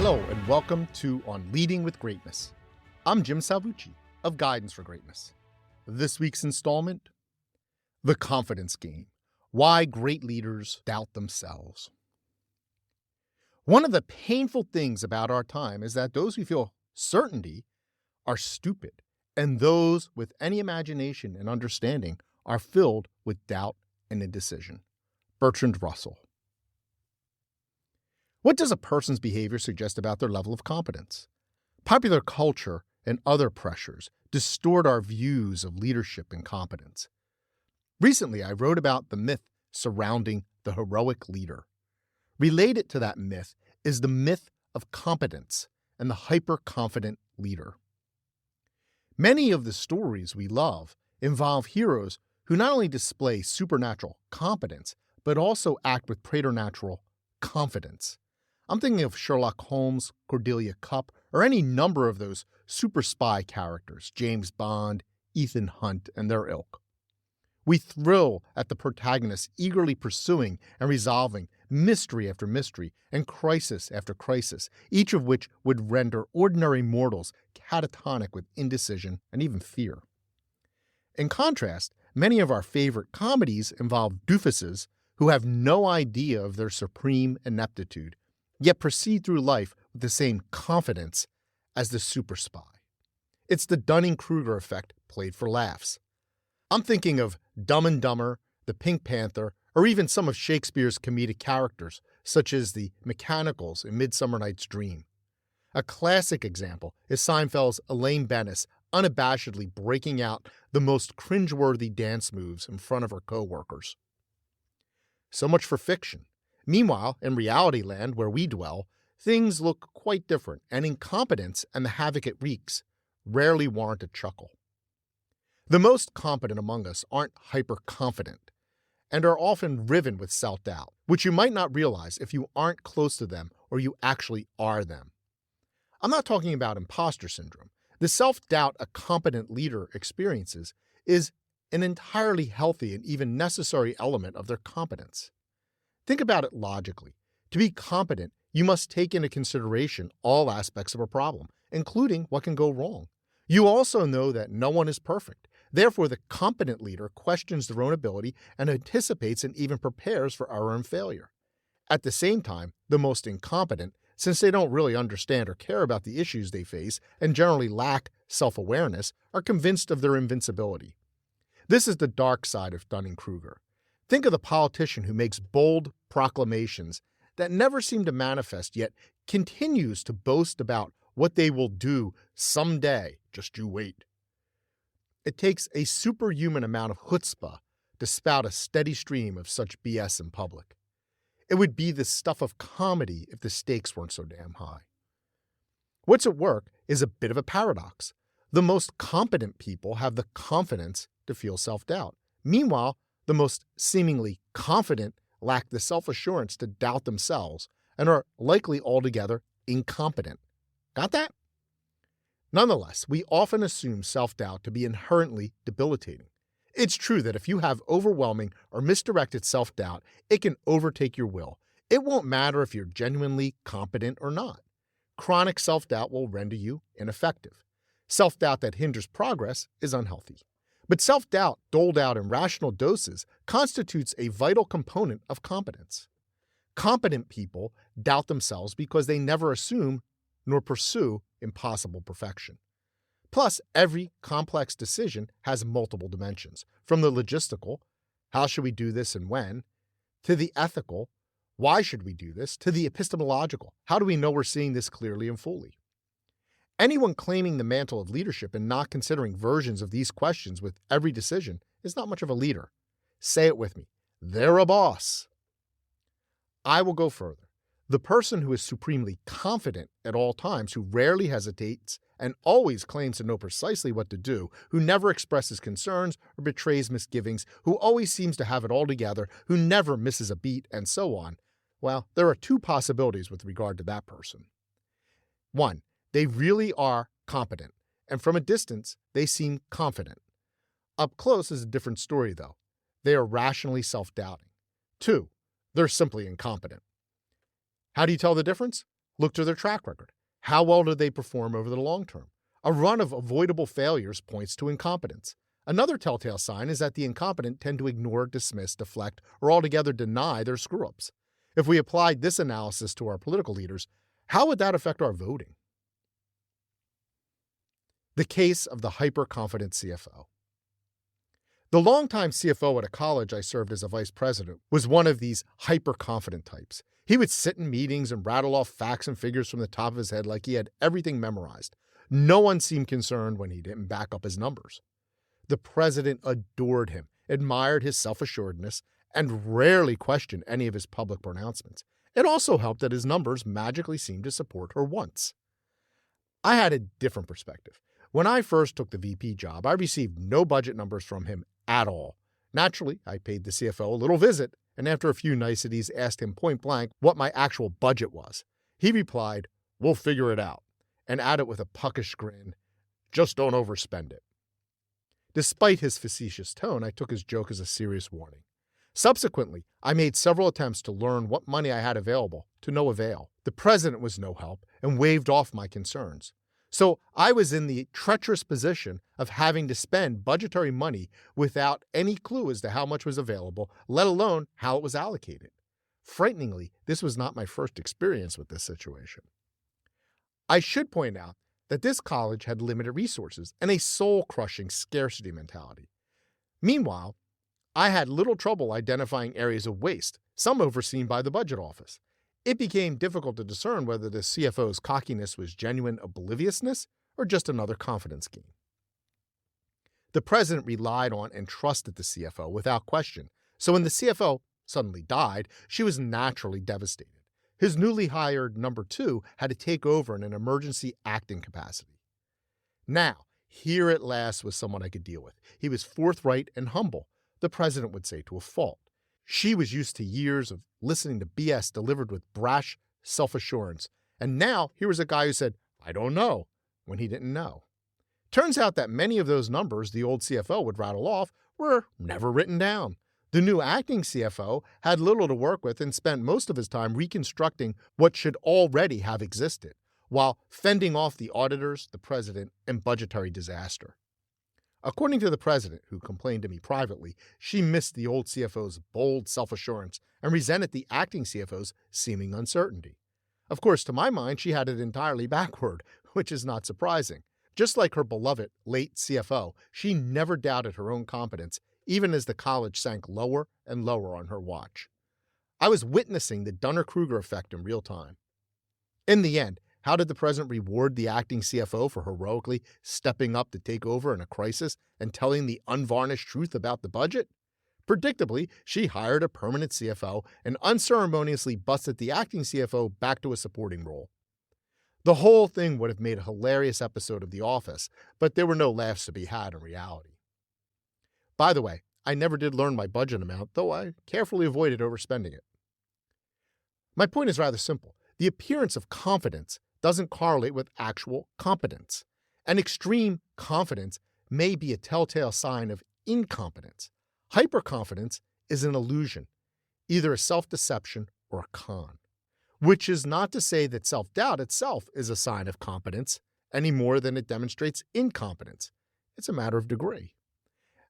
Hello and welcome to On Leading with Greatness. I'm Jim Salvucci of Guidance for Greatness. This week's installment, The Confidence Game, Why Great Leaders Doubt Themselves. One of the painful things about our time is that those who feel certainty are stupid, and those with any imagination and understanding are filled with doubt and indecision. Bertrand Russell. What does a person's behavior suggest about their level of competence? Popular culture and other pressures distort our views of leadership and competence. Recently, I wrote about the myth surrounding the heroic leader. Related to that myth is the myth of competence and the hyper-confident leader. Many of the stories we love involve heroes who not only display supernatural competence, but also act with preternatural confidence. I'm thinking of Sherlock Holmes, Cordelia Cupp, or any number of those super spy characters, James Bond, Ethan Hunt, and their ilk. We thrill at the protagonist eagerly pursuing and resolving mystery after mystery and crisis after crisis, each of which would render ordinary mortals catatonic with indecision and even fear. In contrast, many of our favorite comedies involve doofuses who have no idea of their supreme ineptitude, yet proceed through life with the same confidence as the super spy. It's the Dunning-Kruger effect played for laughs. I'm thinking of Dumb and Dumber, the Pink Panther, or even some of Shakespeare's comedic characters, such as the mechanicals in Midsummer Night's Dream. A classic example is Seinfeld's Elaine Bennis unabashedly breaking out the most cringeworthy dance moves in front of her co-workers. So much for fiction. Meanwhile, in reality land where we dwell, things look quite different, and incompetence and the havoc it wreaks rarely warrant a chuckle. The most competent among us aren't hyper-confident and are often riven with self-doubt, which you might not realize if you aren't close to them or you actually are them. I'm not talking about imposter syndrome. The self-doubt a competent leader experiences is an entirely healthy and even necessary element of their competence. Think about it logically. To be competent, you must take into consideration all aspects of a problem, including what can go wrong. You also know that no one is perfect. Therefore, the competent leader questions their own ability and anticipates and even prepares for error and failure. At the same time, the most incompetent, since they don't really understand or care about the issues they face and generally lack self-awareness, are convinced of their invincibility. This is the dark side of Dunning-Kruger. Think of the politician who makes bold proclamations that never seem to manifest, yet continues to boast about what they will do someday. Just you wait. It takes a superhuman amount of chutzpah to spout a steady stream of such BS in public. It would be the stuff of comedy if the stakes weren't so damn high. What's at work is a bit of a paradox. The most competent people have the confidence to feel self-doubt. Meanwhile, the most seemingly confident lack the self-assurance to doubt themselves and are likely altogether incompetent. Got that? Nonetheless, we often assume self-doubt to be inherently debilitating. It's true that if you have overwhelming or misdirected self-doubt, it can overtake your will. It won't matter if you're genuinely competent or not. Chronic self-doubt will render you ineffective. Self-doubt that hinders progress is unhealthy. But self-doubt doled out in rational doses constitutes a vital component of competence. Competent people doubt themselves because they never assume nor pursue impossible perfection. Plus, every complex decision has multiple dimensions, from the logistical, how should we do this and when, to the ethical, why should we do this, to the epistemological, how do we know we're seeing this clearly and fully. Anyone claiming the mantle of leadership and not considering versions of these questions with every decision is not much of a leader. Say it with me. They're a boss. I will go further. The person who is supremely confident at all times, who rarely hesitates and always claims to know precisely what to do, who never expresses concerns or betrays misgivings, who always seems to have it all together, who never misses a beat, and so on, well, there are two possibilities with regard to that person. One, they really are competent, and from a distance, they seem confident. Up close is a different story, though. They are rationally self-doubting. Two, they're simply incompetent. How do you tell the difference? Look to their track record. How well do they perform over the long term? A run of avoidable failures points to incompetence. Another telltale sign is that the incompetent tend to ignore, dismiss, deflect, or altogether deny their screw-ups. If we applied this analysis to our political leaders, how would that affect our voting? The case of the hyper-confident CFO. The longtime CFO at a college I served as a vice president was one of these hyper-confident types. He would sit in meetings and rattle off facts and figures from the top of his head like he had everything memorized. No one seemed concerned when he didn't back up his numbers. The president adored him, admired his self-assuredness, and rarely questioned any of his public pronouncements. It also helped that his numbers magically seemed to support her wants. I had a different perspective. When I first took the VP job, I received no budget numbers from him at all. Naturally, I paid the CFO a little visit, and after a few niceties asked him point blank what my actual budget was. He replied, "We'll figure it out," and added with a puckish grin, "Just don't overspend it." Despite his facetious tone, I took his joke as a serious warning. Subsequently, I made several attempts to learn what money I had available, to no avail. The president was no help and waved off my concerns. So I was in the treacherous position of having to spend budgetary money without any clue as to how much was available, let alone how it was allocated. Frighteningly, this was not my first experience with this situation. I should point out that this college had limited resources and a soul-crushing scarcity mentality. Meanwhile, I had little trouble identifying areas of waste, some overseen by the budget office. It became difficult to discern whether the CFO's cockiness was genuine obliviousness or just another confidence game. The president relied on and trusted the CFO without question, so when the CFO suddenly died, she was naturally devastated. His newly hired number two had to take over in an emergency acting capacity. Now, here at last was someone I could deal with. He was forthright and humble, the president would say to a fault. She was used to years of listening to BS delivered with brash self-assurance, and now here was a guy who said, "I don't know," when he didn't know. Turns out that many of those numbers the old CFO would rattle off were never written down. The new acting CFO had little to work with and spent most of his time reconstructing what should already have existed, while fending off the auditors, the president, and budgetary disaster. According to the president, who complained to me privately, she missed the old CFO's bold self-assurance and resented the acting CFO's seeming uncertainty. Of course, to my mind, she had it entirely backward, which is not surprising. Just like her beloved late CFO, she never doubted her own competence, even as the college sank lower and lower on her watch. I was witnessing the Dunner-Kruger effect in real time. In the end, how did the president reward the acting CFO for heroically stepping up to take over in a crisis and telling the unvarnished truth about the budget? Predictably, she hired a permanent CFO and unceremoniously busted the acting CFO back to a supporting role. The whole thing would have made a hilarious episode of The Office, but there were no laughs to be had in reality. By the way, I never did learn my budget amount, though I carefully avoided overspending it. My point is rather simple. The appearance of confidence doesn't correlate with actual competence. An extreme confidence may be a telltale sign of incompetence. Hyperconfidence is an illusion, either a self-deception or a con. Which is not to say that self-doubt itself is a sign of competence any more than it demonstrates incompetence. It's a matter of degree.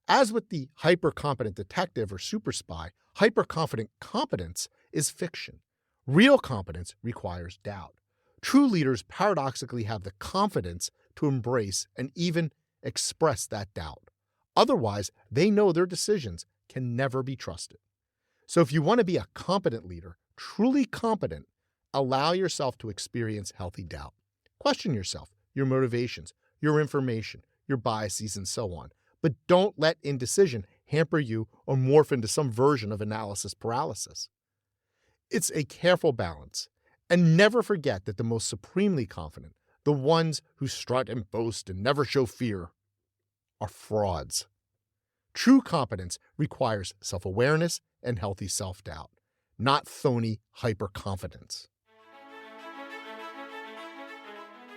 As with the hyper-competent detective or super spy, hyper-confident competence is fiction. Real competence requires doubt. True leaders paradoxically have the confidence to embrace and even express that doubt. Otherwise, they know their decisions can never be trusted. So if you want to be a competent leader, truly competent, allow yourself to experience healthy doubt. Question yourself, your motivations, your information, your biases, and so on. But don't let indecision hamper you or morph into some version of analysis paralysis. It's a careful balance. And never forget that the most supremely confident, the ones who strut and boast and never show fear, are frauds. True competence requires self-awareness and healthy self-doubt, not phony hyper-confidence.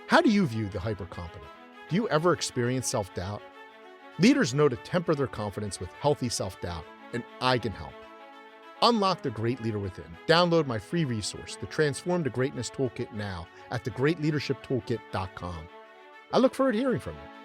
How do you view the hyper-competent? Do you ever experience self-doubt? Leaders know to temper their confidence with healthy self-doubt, and I can help. Unlock the great leader within. Download my free resource, the Transform to Greatness Toolkit, now at thegreatleadershiptoolkit.com. I look forward to hearing from you.